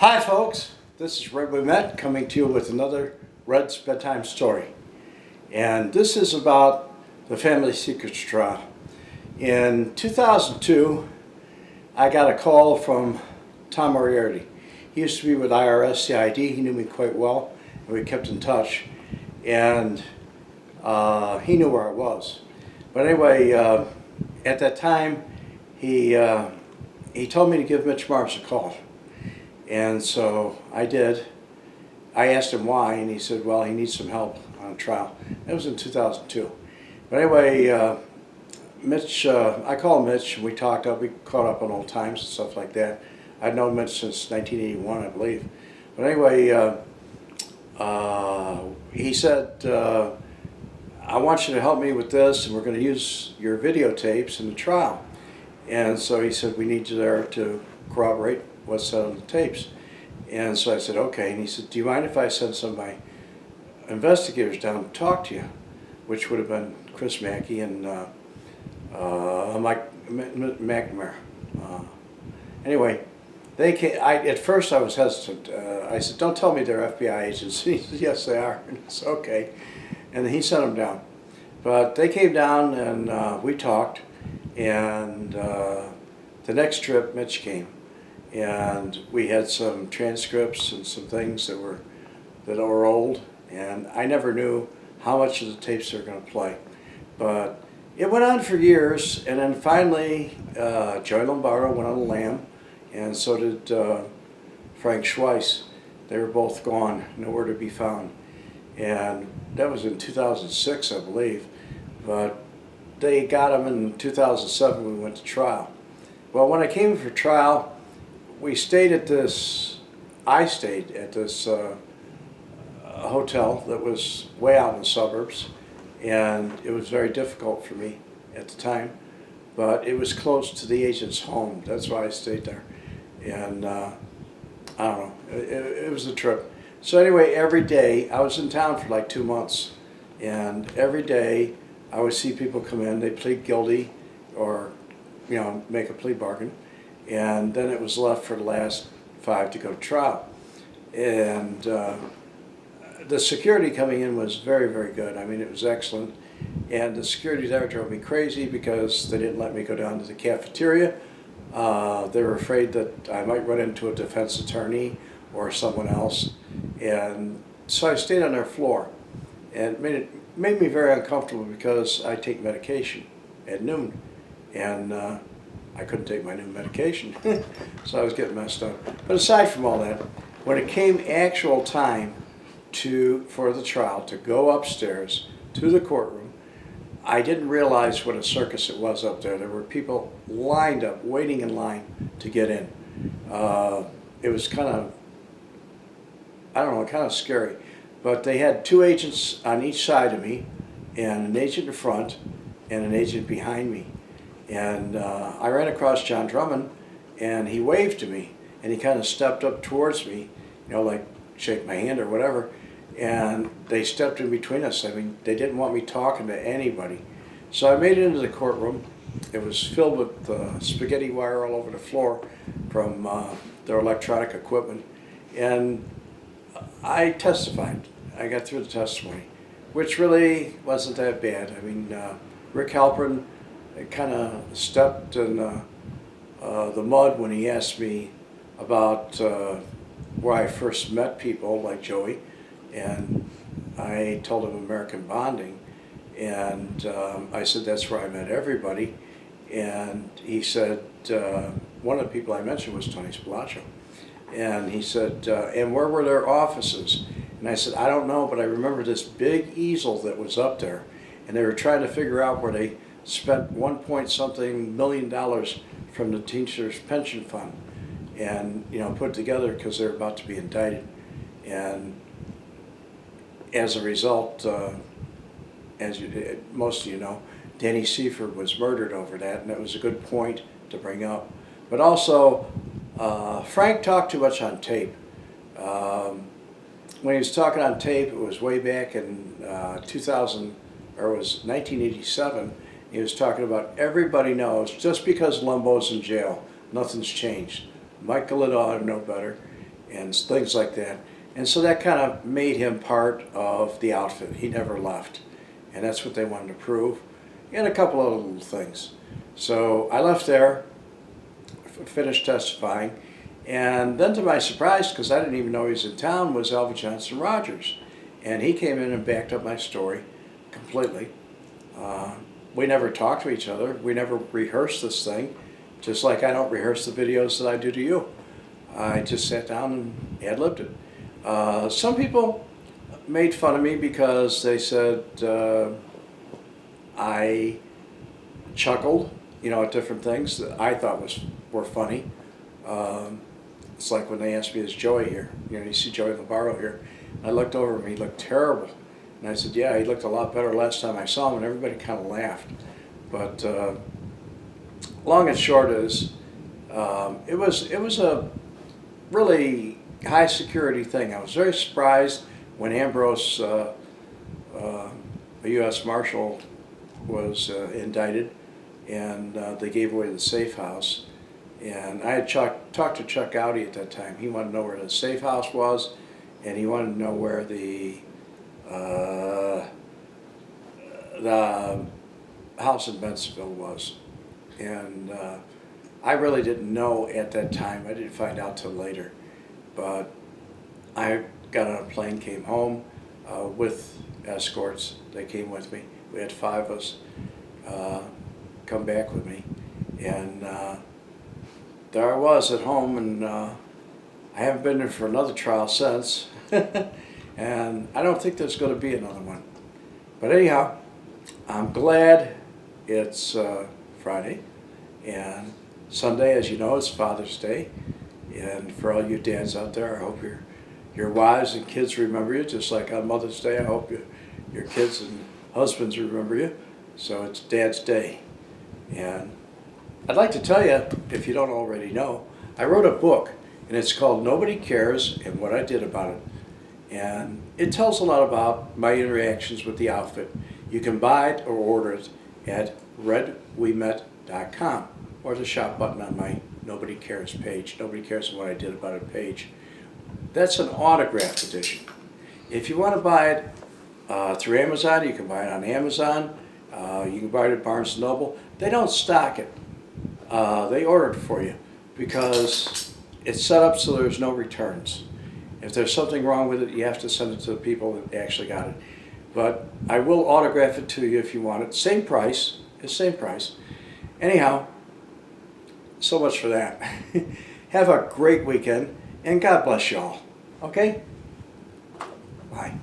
Hi folks, this is Wemette coming to you with another Red's Bedtime story. And this is about the Family Secrets trial. In 2002, I got a call from Tom Moriarty. He used to be with IRS CID, he knew me quite well, and we kept in touch. And he knew where I was. But anyway, at that time, he told me to give Mitch Marks a call. And so I did. I asked him why, and he said, well, he needs some help on a trial. That was in 2002. But anyway, Mitch, I called Mitch, and we talked up, we caught up on old times and stuff like that. I'd known Mitch since 1981, I believe. But anyway, he said, I want you to help me with this, and we're going to use your videotapes in the trial. And so he said, we need you there to corroborate what's said on the tapes. And so I said, okay. And he said, do you mind if I send some of my investigators down to talk to you? Which would have been Chris Mackey and Mike McNamara. Anyway, they came, at first I was hesitant. I said, don't tell me they're FBI agents. He said, yes, they are. And I said, okay. And he sent them down. But they came down and we talked. And the next trip, Mitch came. And we had some transcripts and some things that were old, and I never knew how much of the tapes they were going to play. But it went on for years, and then finally Joey Lombardo went on the lam, and so did Frank Schweihs. They were both gone, nowhere to be found. And that was in 2006, I believe. But they got them in 2007 when we went to trial. Well, when I came for trial, I stayed at this hotel that was way out in the suburbs, and it was very difficult for me at the time, but it was close to the agent's home. That's why I stayed there. And I don't know, it was a trip. So anyway, every day, I was in town for like 2 months, and every day I would see people come in, they plead guilty or, you know, make a plea bargain. And then it was left for the last 5 to go to trial. And the security coming in was very, very good. I mean, it was excellent. And the security there drove me crazy because they didn't let me go down to the cafeteria. They were afraid that I might run into a defense attorney or someone else. And so I stayed on their floor. And it made me very uncomfortable because I take medication at noon. And I couldn't take my new medication, so I was getting messed up. But aside from all that, when it came actual time for the trial to go upstairs to the courtroom, I didn't realize what a circus it was up there. There were people lined up, waiting in line to get in. It was kind of, I don't know, kind of scary. But they had 2 agents on each side of me, and an agent in front, and an agent behind me. And I ran across John Drummond, and he waved to me, and he kind of stepped up towards me, you know, like shake my hand or whatever, and they stepped in between us. I mean, they didn't want me talking to anybody. So I made it into the courtroom. It was filled with spaghetti wire all over the floor from their electronic equipment, and I testified. I got through the testimony, which really wasn't that bad. I mean, Rick Halpern kind of stepped in the mud when he asked me about where I first met people like Joey, and I told him American Bonding, and I said that's where I met everybody, and he said one of the people I mentioned was Tony Spilotro, and he said, and where were their offices? And I said, I don't know, but I remember this big easel that was up there, and they were trying to figure out where they spent $1.something million from the Teamsters pension fund, and you know, put it together because they're about to be indicted. And as a result, as most of you know, Danny Seifert was murdered over that, and that was a good point to bring up. But also, Frank talked too much on tape. When he was talking on tape, it was way back in 2000, or it was 1987. He was talking about everybody knows, just because Lumbo's in jail, nothing's changed. Mike Galito ought to know better, and things like that. And so that kind of made him part of the outfit. He never left. And that's what they wanted to prove. And a couple other little things. So I left there, finished testifying, and then to my surprise, because I didn't even know he was in town, was Alvin Johnson Rogers. And he came in and backed up my story completely. We never talked to each other. We never rehearsed this thing, just like I don't rehearse the videos that I do to you. I just sat down and ad-libbed it. Some people made fun of me because they said I chuckled, you know, at different things that I thought were funny. It's like when they asked me, is Joey here? You know, you see Joey Lombardo here. And I looked over him, he looked terrible. And I said, yeah, he looked a lot better last time I saw him, and everybody kind of laughed. But long and short is, it was a really high security thing. I was very surprised when Ambrose, a U.S. Marshal, was indicted, and they gave away the safe house. And I had talked to Chuck Gowdy at that time. He wanted to know where the safe house was, and he wanted to know where the house in Bentonville was. And I really didn't know at that time. I didn't find out till later. But I got on a plane, came home with escorts. They came with me. We had 5 of us come back with me. And there I was at home, and I haven't been there for another trial since. And I don't think there's going to be another one. But anyhow, I'm glad it's Friday, and Sunday, as you know, is Father's Day. And for all you dads out there, I hope your wives and kids remember you, just like on Mother's Day. I hope your kids and husbands remember you. So it's Dad's Day. And I'd like to tell you, if you don't already know, I wrote a book, and it's called Nobody Cares and What I Did About It. And it tells a lot about my interactions with the outfit. You can buy it or order it at redwemette.com, or the shop button on my Nobody Cares page, Nobody Cares What I Did About It page. That's an autographed edition. If you want to buy it through Amazon, you can buy it on Amazon. You can buy it at Barnes & Noble. They don't stock it. They order it for you because it's set up so there's no returns. If there's something wrong with it, you have to send it to the people that actually got it. But I will autograph it to you if you want it. Same price. It's same price. Anyhow, so much for that. Have a great weekend, and God bless you all. Okay? Bye.